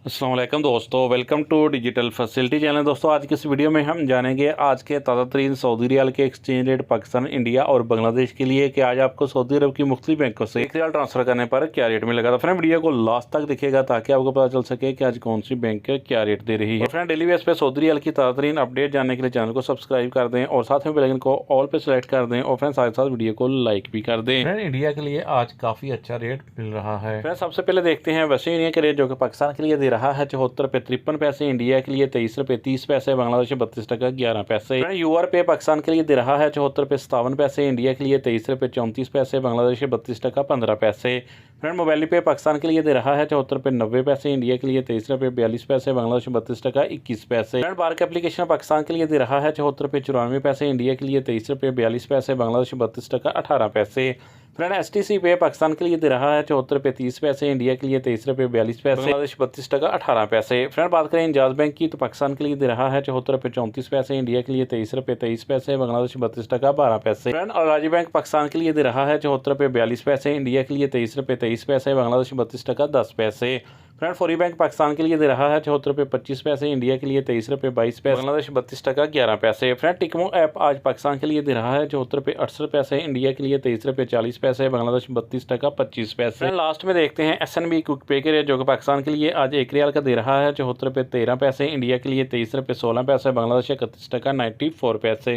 अस्सलाम वालेकुम दोस्तों, welcome to digital facility channel. दोस्तों आज की इस वीडियो में हम जानेंगे आज के ताज़ा तरीन सऊदी रियाल के एक्सचेंज रेट पाकिस्तान, इंडिया और बांग्लादेश के लिए कि आज आपको सऊदी अरब की मुख्तलिफ बैंकों से एक रियाल ट्रांसफ़र करने पर क्या रेट मिलेगा। तो फ्रेंड वीडियो को लास्ट तक देखिएगा ताकि आपको पता चल सके कि आज कौन सी बैंक क्या रेट दे रही है। फ्रेंड डेली बेस पे सऊदी रियाल की ताज़ा तरीन अपडेट जानने के लिए चैनल को सब्सक्राइब कर दें और साथ में बेल आइकन को ऑल पे सेलेक्ट कर दें और फ्रेंड साथ साथ वीडियो को लाइक भी कर दें। फ्रेंड इंडिया के लिए आज काफ़ी अच्छा रेट मिल रहा है। फ्रेंड सबसे पहले देखते हैं वेस्टर्न यूनियन के रेट जो कि पाकिस्तान के लिए दे रहा है 74 पैसे, इंडिया के लिए 23 रुपये 30 पैसे, बांग्लादेश 32 टका 11 पैसे। यूआर पे पाकिस्तान के लिए दे रहा है 74 रुपये 57 पैसे, इंडिया के लिए 23 रुपये 34 पैसे, बांग्लादेश 32 टका 15 पैसे। फ्रेंड मोबाइल पे पाकिस्तान के लिए दे रहा है 74 रुपये 90 पैसे, इंडिया के लिए 23 रुपये 42 पैसे, बांग्लादेश 32 टका 21 पैसे। फ्रेंड बार का एप्लीकेशन पाकिस्तान के लिए दे रहा है 74 रुपये 94 पैसे, इंडिया के लिए 23 रुपये 42 पैसे, बांग्लादेश 32 टका 18 पैसे। फ्रेंड एसटीसी पे पाकिस्तान के लिए दे रहा है 74 रुपये 30 पैसे, इंडिया के लिए 23 रुपये 42 पैसे, बांग्लादेश 32 टका 18 पैसे। फ्रेंड बात करें इंजाज बैंक की तो पाकिस्तान के लिए दे रहा है 74 रुपये 34 पैसे, इंडिया के लिए 23 रुपये 23 पैसे, बांग्लादेश 32 टका 12 पैसे। फ्रेंड अलाजी बैंक पाकिस्तान के लिए दे रहा है 74 रुपये 42 पैसे, इंडिया के लिए 23 रुपये 23 पैसे, बांग्लादेश 32 टका 10 पैसे। फ्रेंड फौरी बैंक पाकिस्तान के लिए दे रहा है 74 रुपये 25 पैसे, इंडिया के लिए 23 रुपये 22 पैसे, बांग्लादेश 32 टका 11 पैसे। फ्रेंड टिकमो ऐप आज पाकिस्तान के लिए दे रहा है 74 रुपये 68 पैसे, इंडिया के लिए 23 रुपये 40 पैसे, बांग्लादेश 32 टका 25 पैसे। लास्ट में देखते हैं SNB क्विक पे के रेट जो कि पाकिस्तान के लिए आज 1 रियाल का दे रहा है 74 रुपये 13 पैसे, इंडिया के लिए 23 रुपये 16 पैसे, बांग्लादेश 31 टका 94 पैसे।